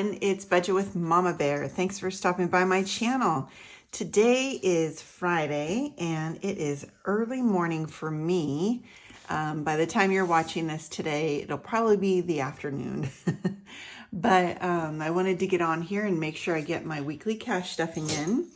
everyone, it's Budget with Mama Bear. Thanks for stopping by my channel. Today is Friday and it is early morning for me. By the time you're watching this today, it'll probably be the afternoon. But I wanted to get on here and make sure I get my weekly cash stuffing in.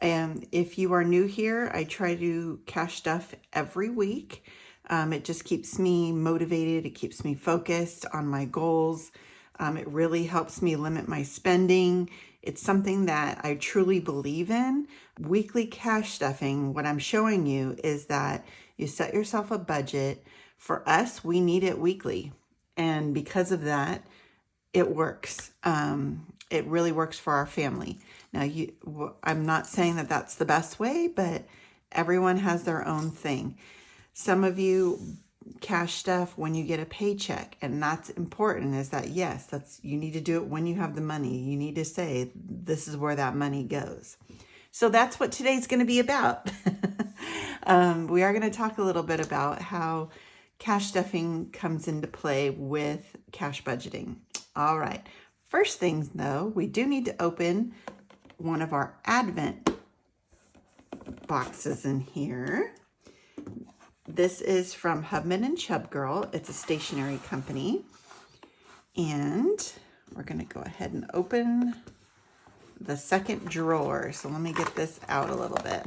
And if you are new here, I try to cash stuff every week. It just keeps me motivated. It keeps me focused on my goals. It really helps me limit my spending. It's something that I truly believe in. Weekly cash stuffing, what I'm showing you is that you set yourself a budget. For us, we need it weekly. And because of that, it works. It really works for our family. Now, I'm not saying that that's the best way, but everyone has their own thing. Some of you cash stuff when you get a paycheck, and that's important. Is that yes, you need to do it when you have the money. You need to say this is where that money goes. So that's what today's going to be about. We are going to talk a little bit about how cash stuffing comes into play with cash budgeting. All right. First things though, we do need to open one of our Advent boxes in here. This is from Hubman and Chubgirl. It's a stationery company. And we're going to go ahead and open the second drawer. So let me get this out a little bit.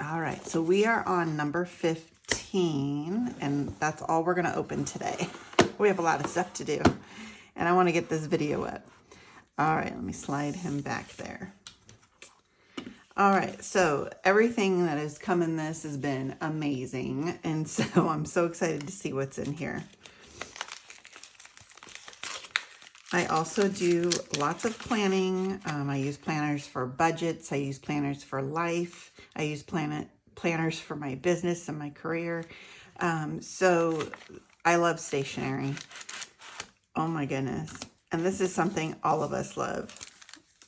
All right. So we are on number 15, and that's all we're going to open today. We have a lot of stuff to do, and I want to get this video up. All right. Let me slide him back there. All right, so everything that has come in this has been amazing, and so I'm so excited to see what's in here. I also do lots of planning. I use planners for budgets. I use planners for life. I use planners for my business and my career. So I love stationery. Oh my goodness. And this is something all of us love.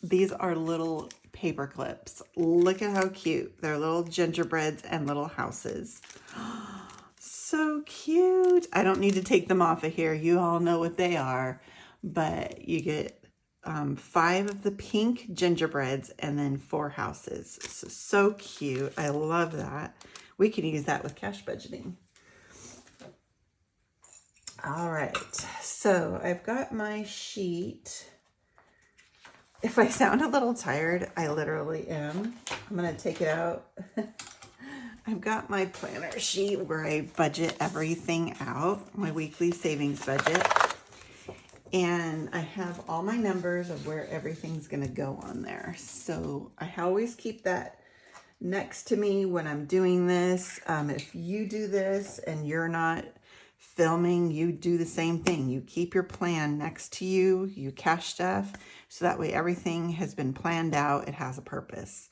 These are little paper clips. Look at how cute. They're little gingerbreads and little houses. So cute. I don't need to take them off of here. You all know what they are. But you get 5 of the pink gingerbreads and then 4 houses. So cute. I love that. We can use that with cash budgeting. All right. So I've got my sheet. If I sound a little tired, I literally am. I'm going to take it out. I've got my planner sheet where I budget everything out, my weekly savings budget. And I have all my numbers of where everything's going to go on there. So I always keep that next to me when I'm doing this. If you do this and you're not filming, you do the same thing. You keep your plan next to you, you cash stuff, so that way everything has been planned out, it has a purpose.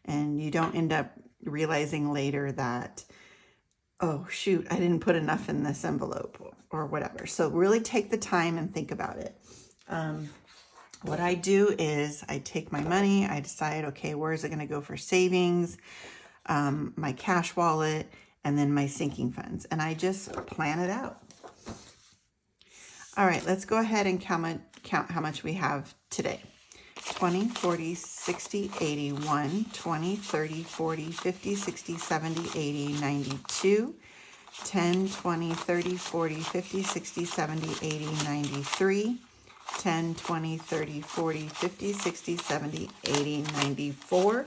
And you don't end up realizing later that, oh shoot, I didn't put enough in this envelope or whatever. So really take the time and think about it. What I do is I take my money, I decide, okay, where is it gonna go for savings, my cash wallet, and then my sinking funds. And I just plan it out. All right, let's go ahead and count how much we have today. 20, 40, 60, 80, 1, 20, 30, 40, 50, 60, 70, 80, 92, 10, 20, 30, 40, 50, 60, 70, 80, 93, 10, 20, 30, 40, 50, 60, 70, 80, 94,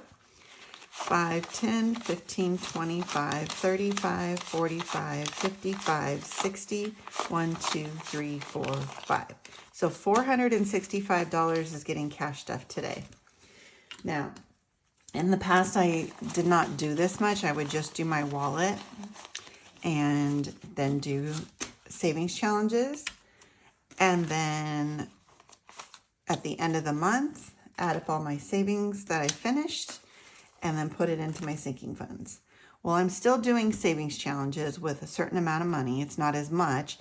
5, 10, 15, 25, 35, 45, 55, 60, 1, 2, 3, 4, 5. So $465 is getting cash stuff today. Now, in the past, I did not do this much. I would just do my wallet and then do savings challenges. And then at the end of the month, add up all my savings that I finished and then put it into my sinking funds. Well, I'm still doing savings challenges with a certain amount of money. It's not as much,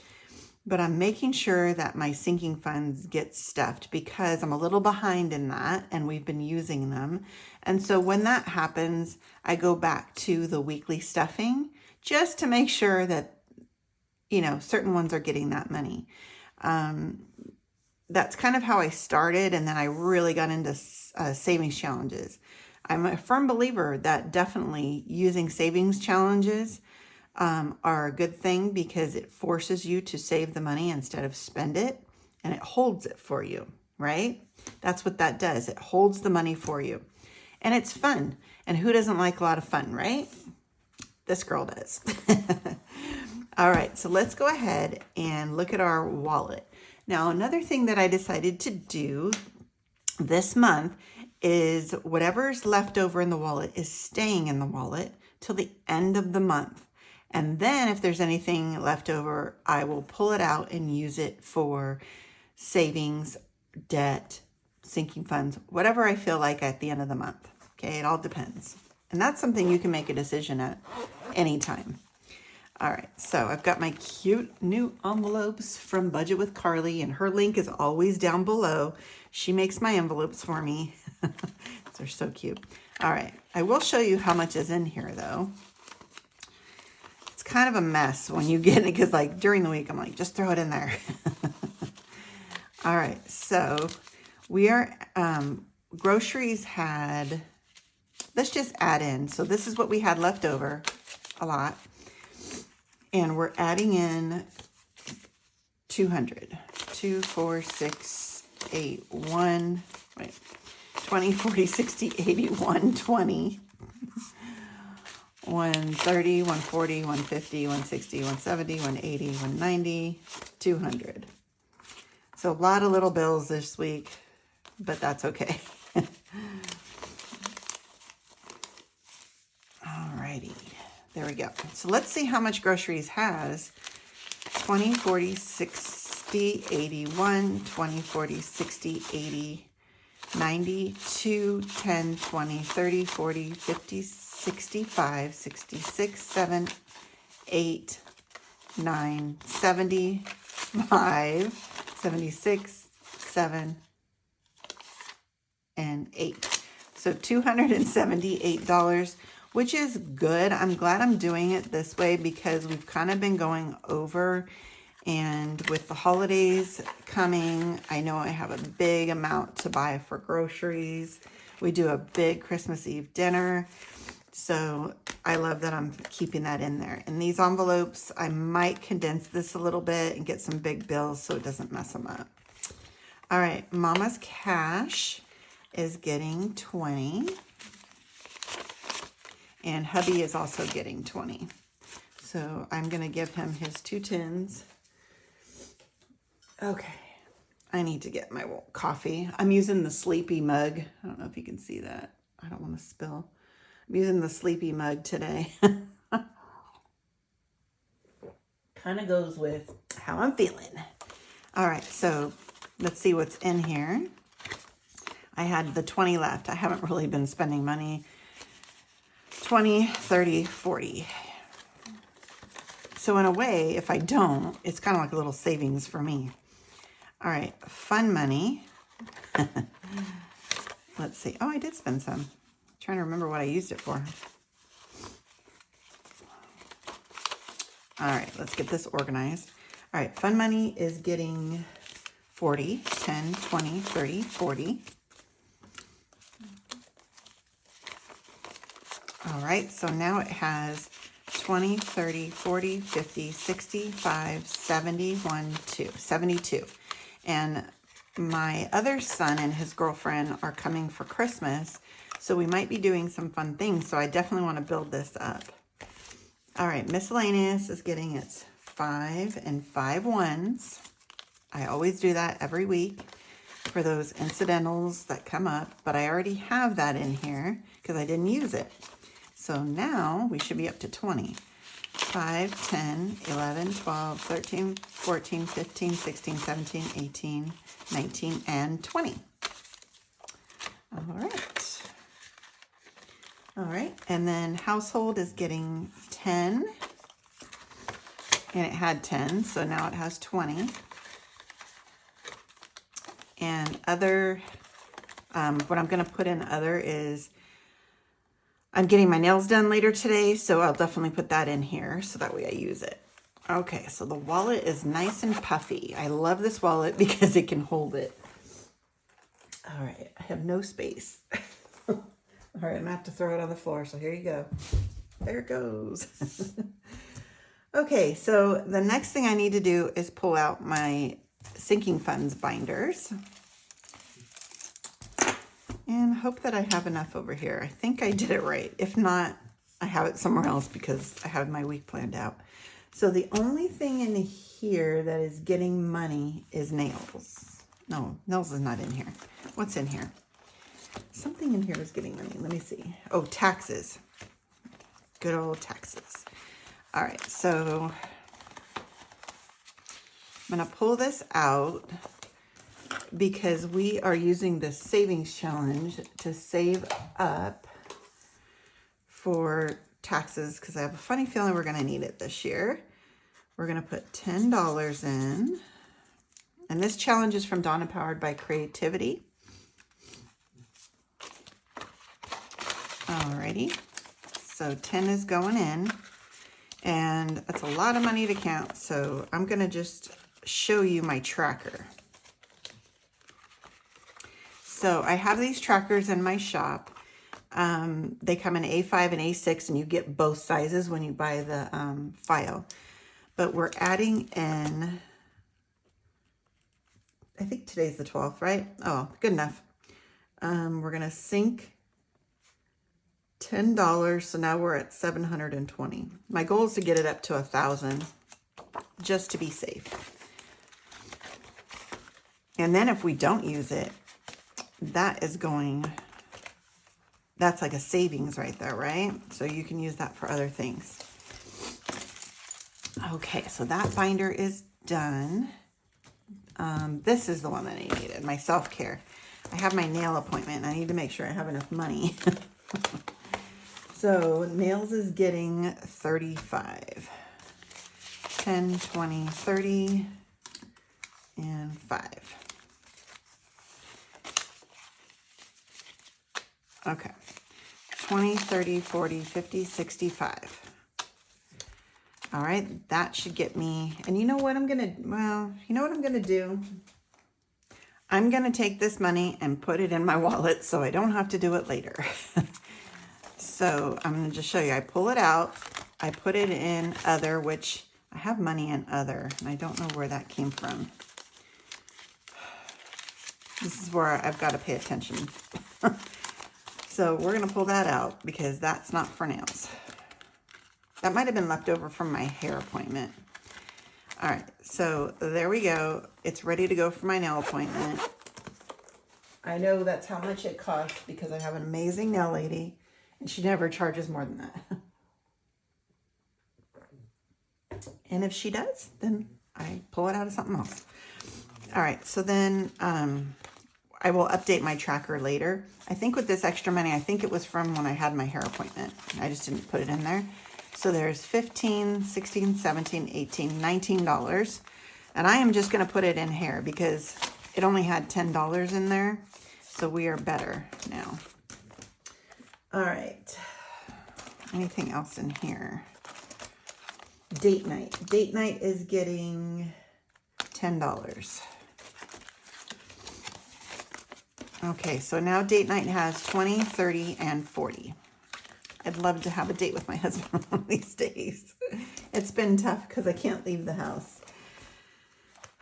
but I'm making sure that my sinking funds get stuffed because I'm a little behind in that and we've been using them. And so when that happens, I go back to the weekly stuffing just to make sure that, you know, certain ones are getting that money. that's kind of how I started, and then I really got into savings challenges. I'm a firm believer that definitely using savings challenges are a good thing because it forces you to save the money instead of spend it, and it holds it for you, right? That's what that does. It holds the money for you, and it's fun. And who doesn't like a lot of fun, right? This girl does. All right, so let's go ahead and look at our wallet. Now, another thing that I decided to do this month is whatever's left over in the wallet is staying in the wallet till the end of the month. And then if there's anything left over, I will pull it out and use it for savings, debt, sinking funds, whatever I feel like at the end of the month. Okay, it all depends. And that's something you can make a decision at anytime. All right, so I've got my cute new envelopes from Budget with Carly, and her link is always down below. She makes my envelopes for me. They're so cute. All right, I will show you how much is in here, though. It's kind of a mess when you get it, because like during the week, I'm like, just throw it in there. All right, so we are, groceries had, let's just add in. So this is what we had left over, a lot. And we're adding in 200. 2, 4, 6, 8, 1, wait, 20, 40, 60, 80, 120, 130, 140, 150, 160, 170, 180, 190, 200. So a lot of little bills this week, but that's okay. Alrighty. There we go. So let's see how much groceries has. 20, 40, 60, 81, 20, 40, 60, 80, 90, 2, 10, 20, 30, 40, 50, 65, 66, 7, 8, 9, 75, 76, 7, and 8. So $278. Which is good. I'm glad I'm doing it this way because we've kind of been going over, and with the holidays coming, I know I have a big amount to buy for groceries. We do a big Christmas Eve dinner, so I love that I'm keeping that in there. And these envelopes, I might condense this a little bit and get some big bills so it doesn't mess them up. All right, Mama's Cash is getting 20. And hubby is also getting 20. So I'm going to give him his 2 tins. Okay. I need to get my coffee. I'm using the Sleepy mug. I don't know if you can see that. I don't want to spill. I'm using the Sleepy mug today. Kind of goes with how I'm feeling. All right. So let's see what's in here. I had the 20 left. I haven't really been spending money. 20, 30, 40. So in a way, if I don't, it's kind of like a little savings for me. All right, fun money. Let's see. Oh, I did spend some. I'm trying to remember what I used it for. All right, let's get this organized. All right, fun money is getting 40, 10, 20, 30, 40. All right, so now it has 20, 30, 40, 50, 65, 71, 72. And my other son and his girlfriend are coming for Christmas, so we might be doing some fun things, so I definitely want to build this up. All right, miscellaneous is getting its 5 and 5 ones. I always do that every week for those incidentals that come up, but I already have that in here because I didn't use it. So now we should be up to 20. 5, 10, 11, 12, 13, 14, 15, 16, 17, 18, 19, and 20. All right. All right. And then household is getting 10. And it had 10, so now it has 20. And other, what I'm going to put in other is I'm getting my nails done later today, so I'll definitely put that in here so that way I use it. Okay, so the wallet is nice and puffy. I love this wallet because it can hold it. All right, I have no space. All right, I'm gonna have to throw it on the floor, so here you go. There it goes. Okay, so the next thing I need to do is pull out my sinking funds binders. And hope that I have enough over here. I think I did it right. If not, I have it somewhere else because I have my week planned out. So the only thing in here that is getting money is nails. No, nails is not in here. What's in here? Something in here is getting money. Let me see. Oh, taxes. Good old taxes. All right, so I'm going to pull this out because we are using this savings challenge to save up for taxes because I have a funny feeling we're going to need it this year. We're going to put $10 in. And this challenge is from Donna, powered by creativity. Alrighty. So 10 is going in. And that's a lot of money to count. So I'm going to just show you my tracker. So I have these trackers in my shop. They come in A5 and A6, and you get both sizes when you buy the file. But we're adding in, I think today's the 12th, right? Oh, good enough. We're going to sink $10, so now we're at $720. My goal is to get it up to $1,000, just to be safe. And then if we don't use it, that's like a savings right there, right? So you can use that for other things. Okay, so that binder is done. This is the one that I needed, my self-care. I have my nail appointment, and I need to make sure I have enough money. So nails is getting 35. 10, 20, 30, and 5. Okay. 20, 30, 40, 50, 65. All right, that should get me, and you know what I'm gonna do? I'm gonna take this money and put it in my wallet so I don't have to do it later. So I'm gonna just show you. I pull it out, I put it in other, which I have money in other, and I don't know where that came from. This is where I've got to pay attention. So we're gonna pull that out because that's not for nails. That might have been left over from my hair appointment. All right, so there we go. It's ready to go for my nail appointment. I know that's how much it costs because I have an amazing nail lady, and she never charges more than that. And if she does, then I pull it out of something else. All right, so then I will update my tracker later. I think with this extra money, I think it was from when I had my hair appointment. I just didn't put it in there. So there's $15, $16, $17, $18, $19. And I am just going to put it in hair because it only had $10 in there. So we are better now. All right. Anything else in here? Date night. Date night is getting $10. Okay, so now date night has 20, 30, and 40. I'd love to have a date with my husband one of these days. It's been tough because I can't leave the house.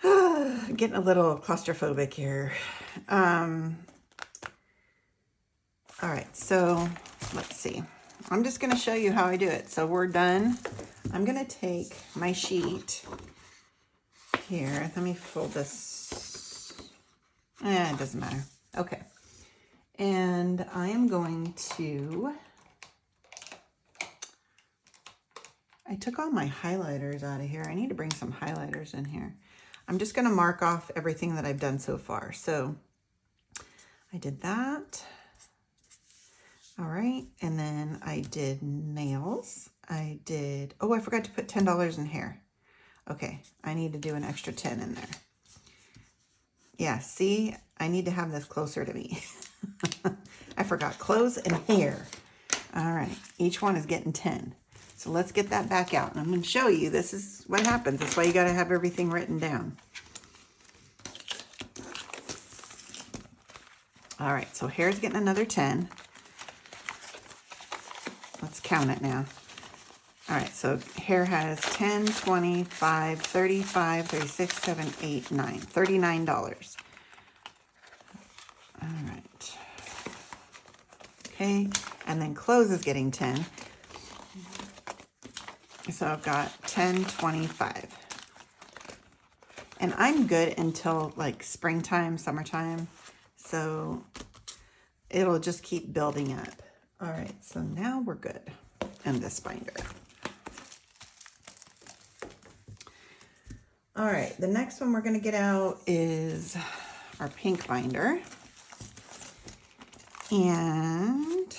I'm getting a little claustrophobic here. All right, so let's see. I'm just going to show you how I do it. So we're done. I'm going to take my sheet here. Let me fold this. It doesn't matter. Okay. And I am going to... I took all my highlighters out of here. I need to bring some highlighters in here. I'm just going to mark off everything that I've done so far. So I did that. All right. And then I did nails. I forgot to put $10 in hair. Okay. I need to do an extra 10 in there. Yeah. See, I need to have this closer to me. I forgot clothes and hair. All right. Each one is getting 10. So let's get that back out. And I'm going to show you, this is what happens. That's why you got to have everything written down. All right, so hair's getting another 10. Let's count it now. All right, so hair has 10, 25, 35, 36, 7, 8, 9, $39. All right. Okay, and then clothes is getting 10. So I've got 10, 25. And I'm good until like springtime, summertime. So it'll just keep building up. All right, so now we're good in this binder. All right, the next one we're gonna get out is our pink binder. And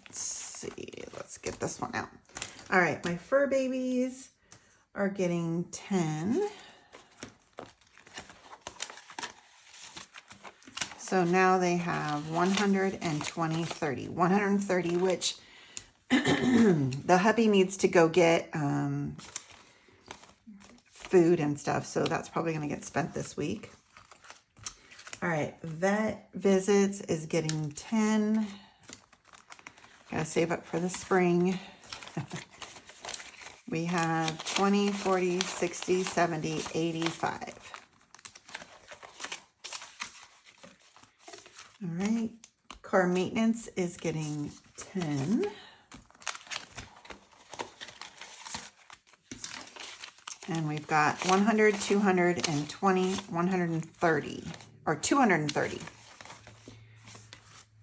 let's see, let's get this one out. All right, my fur babies are getting 10. So now they have 120, 30. 130, which the hubby needs to go get food and stuff. So that's probably going to get spent this week. All right, vet visits is getting 10. Gotta save up for the spring. We have 20, 40, 60, 70, 85. All right, car maintenance is getting 10. And we've got 100, 220, 130, or 230.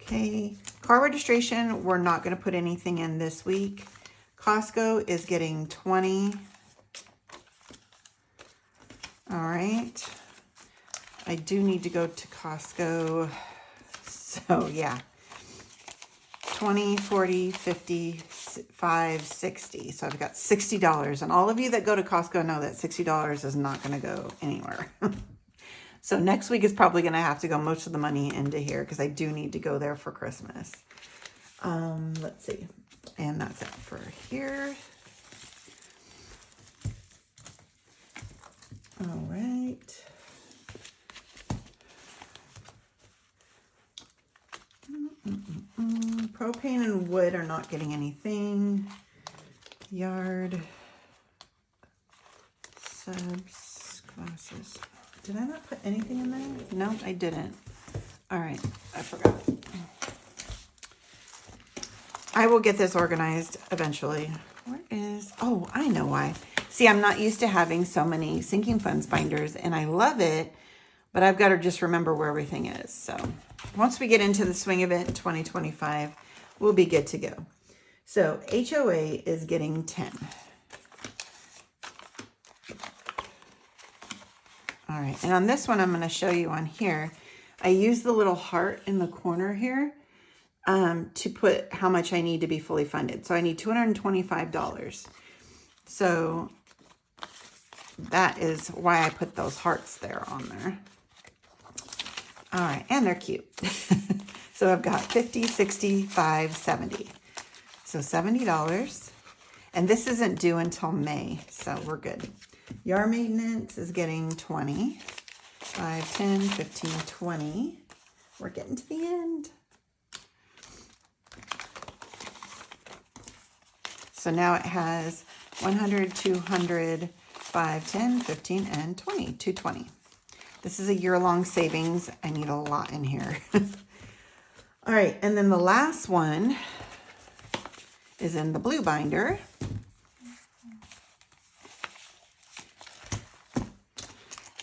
Okay, car registration, we're not going to put anything in this week. Costco is getting 20. All right. I do need to go to Costco. So yeah, 20, 40, 50, 5, 60. So I've got $60. And all of you that go to Costco know that $60 is not going to go anywhere. So next week is probably going to have to go most of the money into here because I do need to go there for Christmas. Let's see. And that's it for here. All right. Propane and wood are not getting anything. Yard. Subs. Classes. Did I not put anything in there? No, I didn't. All right. I forgot. I will get this organized eventually. Where is... Oh, I know why. See, I'm not used to having so many sinking funds binders, and I love it, but I've got to just remember where everything is. So once we get into the swing of it in 2025, we'll be good to go. So HOA is getting 10. All right, and on this one, I'm going to show you on here, I use the little heart in the corner here to put how much I need to be fully funded. So I need $225. So that is why I put those hearts there on there. All right, and they're cute. So I've got 50, 65, 70. So $70. And this isn't due until May, so we're good. Yard maintenance is getting 20. 5, 10, 15, 20. We're getting to the end. So now it has 100, 200, 5, 10, 15, and 20. 220. This is a year-long savings. I need a lot in here. All right, and then the last one is in the blue binder.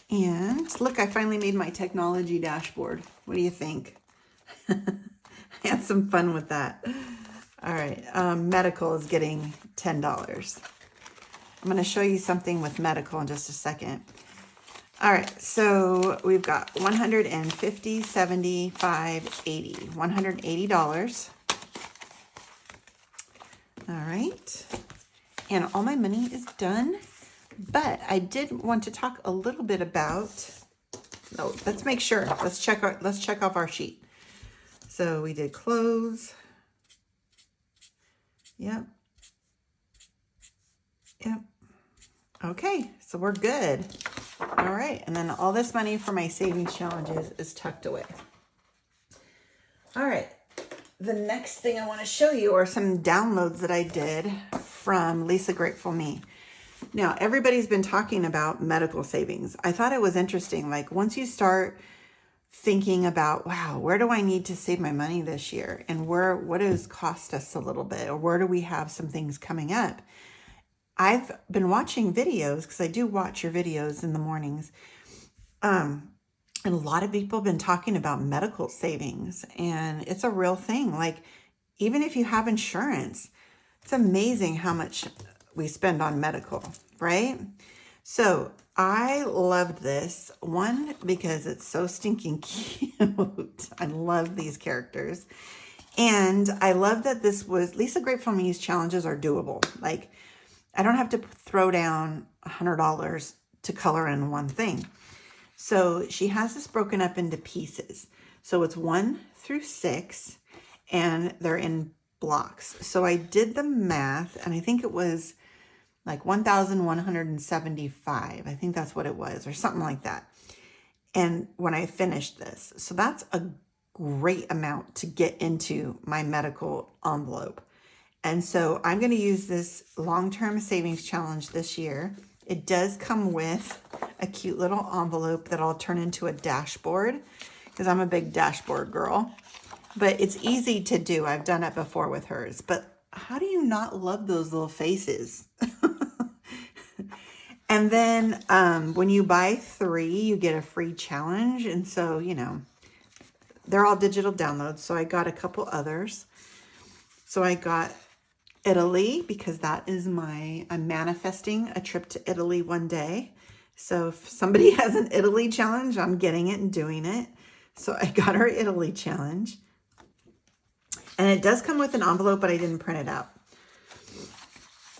And look, I finally made my technology dashboard. What do you think? I had some fun with that. All right, medical is getting $10. I'm going to show you something with medical in just a second. All right, so we've got 150, 75, 80, $180. All right, and all my money is done. But I did want to talk a little bit about, oh, let's make sure, let's check off our sheet. So we did clothes. Yep. Yep. Okay, so we're good. All right, and then all this money for my savings challenges is tucked away. All right, the next thing I want to show you are some downloads that I did from Lisa Grateful Me. Now, everybody's been talking about medical savings. I thought it was interesting. Like, once you start thinking about, wow, where do I need to save my money this year? And what has cost us a little bit? Or where do we have some things coming up? I've been watching videos, because I do watch your videos in the mornings. And a lot of people have been talking about medical savings, and it's a real thing. Like, even if you have insurance, it's amazing how much we spend on medical, right? So I loved this one because it's so stinking cute. I love these characters. And I love that this was, Lisa Grateful Me's challenges are doable. Like, I don't have to throw down $100 to color in one thing. So she has this broken up into pieces. So it's 1 through 6, and they're in blocks. So I did the math, and I think it was like 1,175. I think that's what it was, or something like that. And when I finished this, so that's a great amount to get into my medical envelope. And so I'm going to use this long-term savings challenge this year. It does come with a cute little envelope that I'll turn into a dashboard, because I'm a big dashboard girl. But it's easy to do. I've done it before with hers. But how do you not love those little faces? And then when you buy 3, you get a free challenge. And so, you know, they're all digital downloads. So I got a couple others. So I got Italy, because that is I'm manifesting a trip to Italy one day. So if somebody has an Italy challenge, I'm getting it and doing it. So I got our Italy challenge. And it does come with an envelope, but I didn't print it out.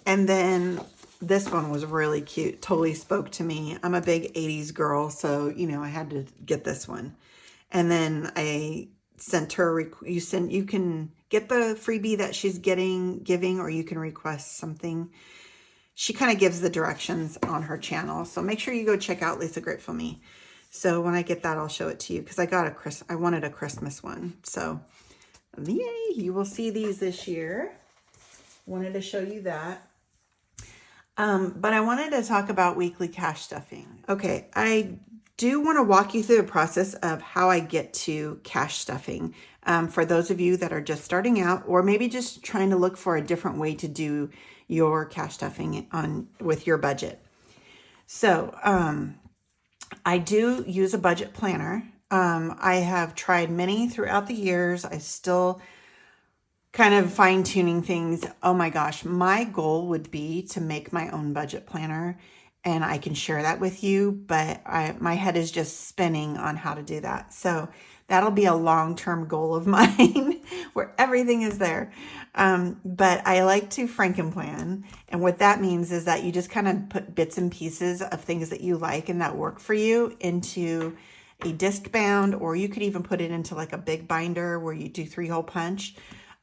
And then this one was really cute. Totally spoke to me. I'm a big 80s girl, so, you know, I had to get this one. And then I sent her, you can get the freebie that she's giving, or you can request something. She kind of gives the directions on her channel. So make sure you go check out Lisa Grateful Me. So when I get that, I'll show it to you, because I wanted a Christmas one. So yay, you will see these this year. Wanted to show you that. But I wanted to talk about weekly cash stuffing. Okay, I do want to walk you through the process of how I get to cash stuffing. For those of you that are just starting out, or maybe just trying to look for a different way to do your cash stuffing with your budget. So I do use a budget planner. I have tried many throughout the years. I still kind of fine-tuning things. Oh my gosh, my goal would be to make my own budget planner, and I can share that with you, but my head is just spinning on how to do that. So that'll be a long-term goal of mine where everything is there. But I like to Frankenplan. And what that means is that you just kind of put bits and pieces of things that you like and that work for you into a disc bound, or you could even put it into like a big binder where you do 3-hole punch.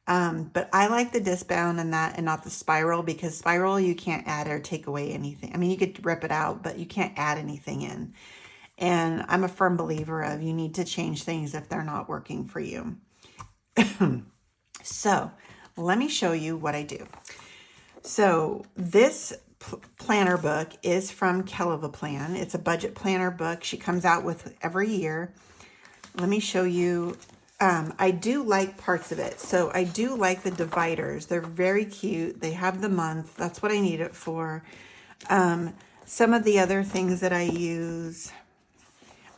But I like the disc bound and not the spiral, because spiral you can't add or take away anything. I mean, you could rip it out, but you can't add anything in. And I'm a firm believer of you need to change things if they're not working for you. So let me show you what I do. So this planner book is from Kell of a Plan. It's a budget planner book she comes out with every year. Let me show you. I do like parts of it. So I do like the dividers. They're very cute. They have the month. That's what I need it for. Some of the other things that I use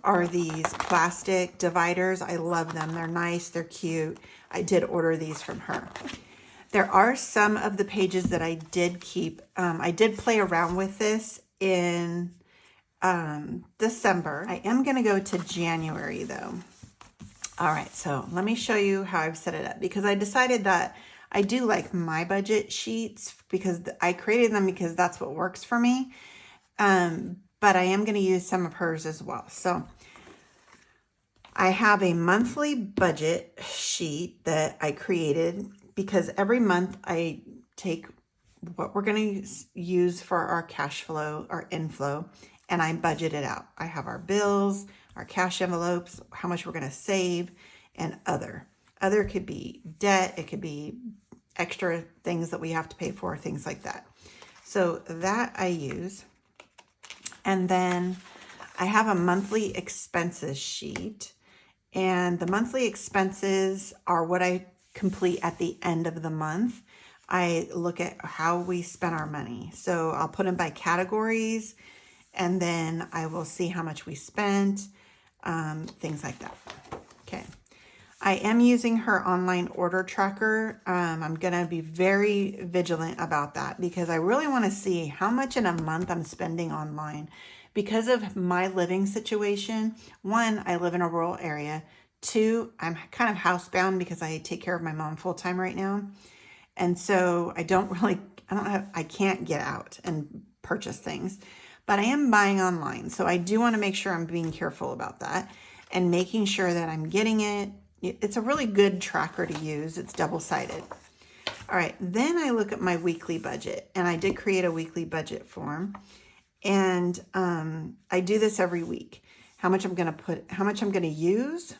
are these plastic dividers. I love them. They're nice. They're cute. I did order these from her. There are some of the pages that I did keep. I did play around with this in December. I am going to go to January though. All right, so let me show you how I've set it up, because I decided that I do like my budget sheets because I created them because that's what works for me. But I am going to use some of hers as well. So I have a monthly budget sheet that I created because every month I take what we're going to use for our cash flow, our inflow, and I budget it out. I have our bills, our cash envelopes, how much we're going to save, and other. Other could be debt, it could be extra things that we have to pay for, things like that. So that I use. And then I have a monthly expenses sheet, and the monthly expenses are what I complete at the end of the month. I look at how we spent our money. So I'll put them by categories, and then I will see how much we spent, things like that. Okay. I am using her online order tracker. I'm going to be very vigilant about that because I really want to see how much in a month I'm spending online. Because of my living situation, one, I live in a rural area. Two, I'm kind of housebound because I take care of my mom full time right now. And so I can't get out and purchase things, but I am buying online. So I do want to make sure I'm being careful about that and making sure that I'm getting it. It's a really good tracker to use. It's double-sided. All right, then I look at my weekly budget, and I did create a weekly budget form. And I do this every week. How much I'm going to use,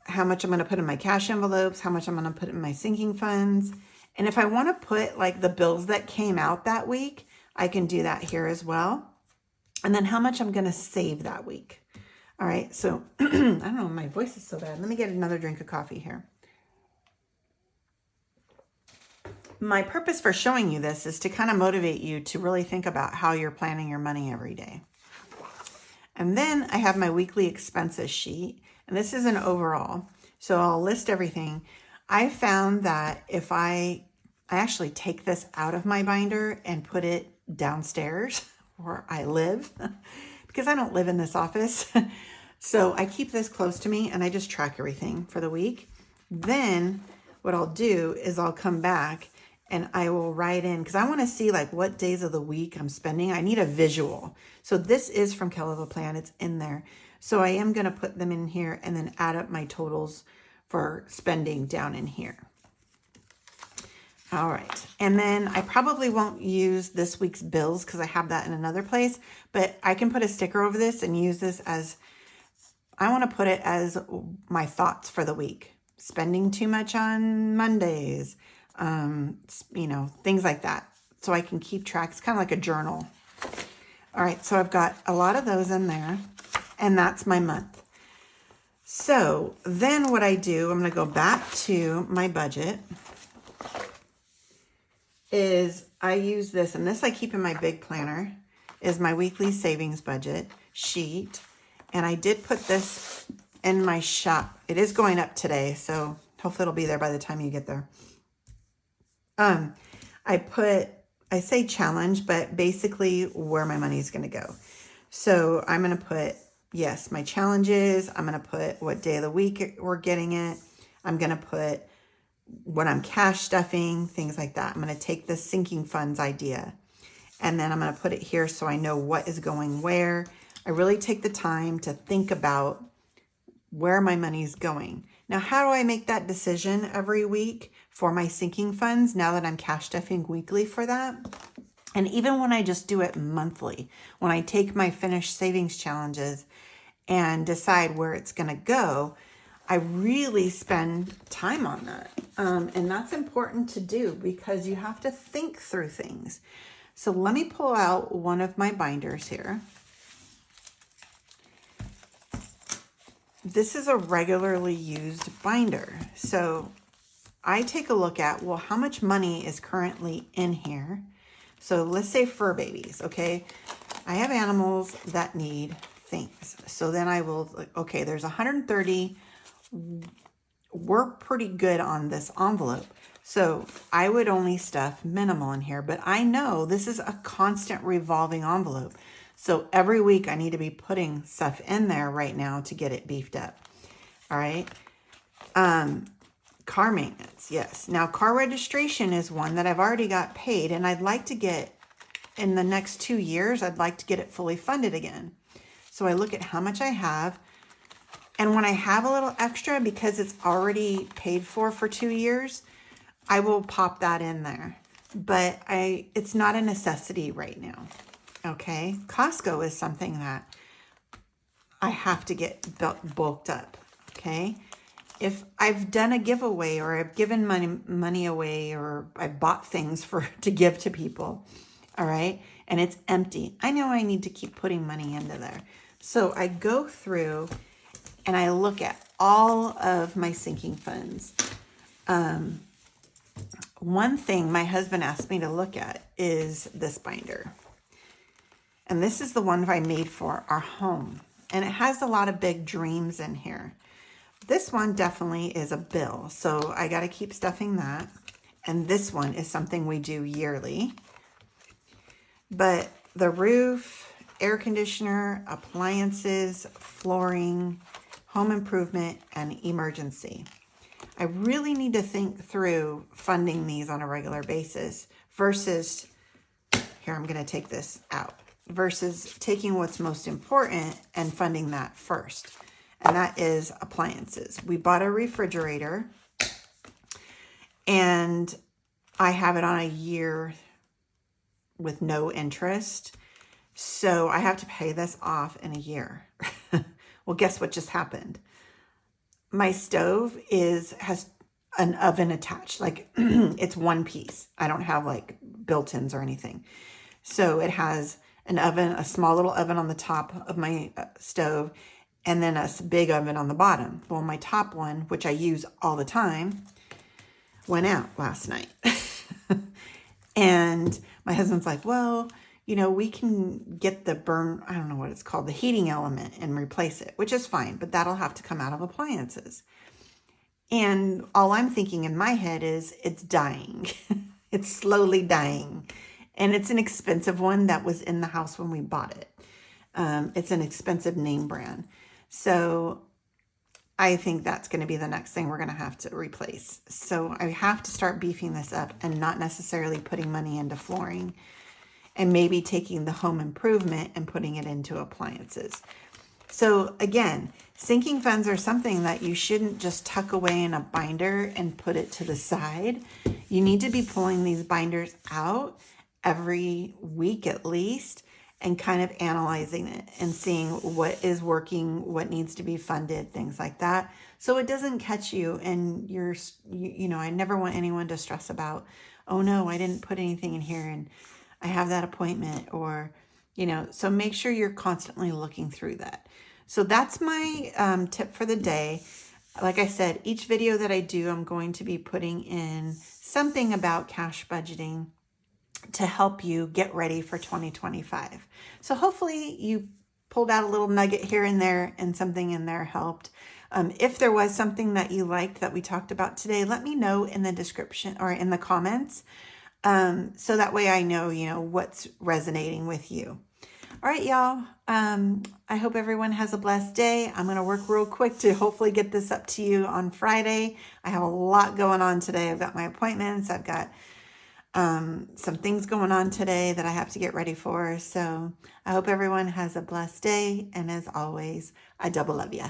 how much I'm going to put in my cash envelopes, how much I'm going to put in my sinking funds. And if I want to put like the bills that came out that week, I can do that here as well. And then how much I'm going to save that week. All right, so I don't know, my voice is so bad. Let me get another drink of coffee here. My purpose for showing you this is to kind of motivate you to really think about how you're planning your money every day. And then I have my weekly expenses sheet, and this is an overall. So I'll list everything. I found that if I actually take this out of my binder and put it downstairs where I live, because I don't live in this office. So I keep this close to me and I just track everything for the week. Then what I'll do is I'll come back and I will write in, because I want to see like what days of the week I'm spending. I need a visual. So this is from Kell of a Plan. It's in there. So I am going to put them in here and then add up my totals for spending down in here. All right. And then I probably won't use this week's bills because I have that in another place, but I can put a sticker over this and use this as, I want to put it as my thoughts for the week. Spending too much on Mondays, things like that. So I can keep track. It's kind of like a journal. All right. So I've got a lot of those in there, and that's my month. So then what I do, I'm going to go back to my budget. Is I use this, and this I keep in my big planner, is my weekly savings budget sheet. And I did put this in my shop. It is going up today, so hopefully it'll be there by the time you get there. I say challenge, but basically where my money is going to go. So I'm going to put, yes, my challenges. I'm going to put what day of the week we're getting it. I'm going to put when I'm cash stuffing, things like that. I'm going to take the sinking funds idea and then I'm going to put it here so I know what is going where. I really take the time to think about where my money is going. Now, how do I make that decision every week for my sinking funds now that I'm cash stuffing weekly for that? And even when I just do it monthly, when I take my finished savings challenges and decide where it's going to go, I really spend time on that. And that's important to do because you have to think through things. So let me pull out one of my binders here. This is a regularly used binder. So I take a look at, well, how much money is currently in here? So let's say fur babies, okay? I have animals that need things. So then I will, okay, there's 130. We're pretty good on this envelope. So I would only stuff minimal in here, but I know this is a constant revolving envelope. So every week I need to be putting stuff in there right now to get it beefed up. All right. Car maintenance. Yes. Now car registration is one that I've already got paid and I'd like to get in the next 2 years, I'd like to get it fully funded again. So I look at how much I have. And when I have a little extra, because it's already paid for 2 years, I will pop that in there. but it's not a necessity right now. Okay. Costco is something that I have to get bulked up. Okay. If I've done a giveaway or I've given money away or I've bought things to give to people, all right, and it's empty, I know I need to keep putting money into there. So I go through and I look at all of my sinking funds. One thing my husband asked me to look at is this binder. And this is the one I made for our home. And it has a lot of big dreams in here. This one definitely is a bill, so I got to keep stuffing that. And this one is something we do yearly. But the roof, air conditioner, appliances, flooring, home improvement, and emergency. I really need to think through funding these on a regular basis versus, here, I'm going to take this out, versus taking what's most important and funding that first. And that is appliances. We bought a refrigerator and I have it on a year with no interest. So I have to pay this off in a year. Well, guess what just happened? My stove has an oven attached. Like it's one piece. I don't have like built-ins or anything. So it has an oven, a small little oven on the top of my stove, and then a big oven on the bottom. Well, my top one, which I use all the time, went out last night. And my husband's like, well, you know, we can get the I don't know what it's called, the heating element and replace it, which is fine, but that'll have to come out of appliances. And all I'm thinking in my head is it's dying. It's slowly dying. And it's an expensive one that was in the house when we bought it. It's an expensive name brand. So I think that's going to be the next thing we're going to have to replace. So I have to start beefing this up and not necessarily putting money into flooring and maybe taking the home improvement and putting it into appliances. So again, sinking funds are something that you shouldn't just tuck away in a binder and put it to the side. You need to be pulling these binders out every week at least and kind of analyzing it and seeing what is working, what needs to be funded, things like that. So it doesn't catch you and you know, I never want anyone to stress about, oh no, I didn't put anything in here and I have that appointment, or, you know, so make sure you're constantly looking through that. So that's my tip for the day. Like I said, each video that I do, I'm going to be putting in something about cash budgeting to help you get ready for 2025. So hopefully you pulled out a little nugget here and there and something in there helped. If there was something that you liked that we talked about today, let me know in the description or in the comments. So that way I know, you know, what's resonating with you. All right, y'all. I hope everyone has a blessed day. I'm going to work real quick to hopefully get this up to you on Friday. I have a lot going on today. I've got my appointments. I've got some things going on today that I have to get ready for. So I hope everyone has a blessed day. And as always, I double love you.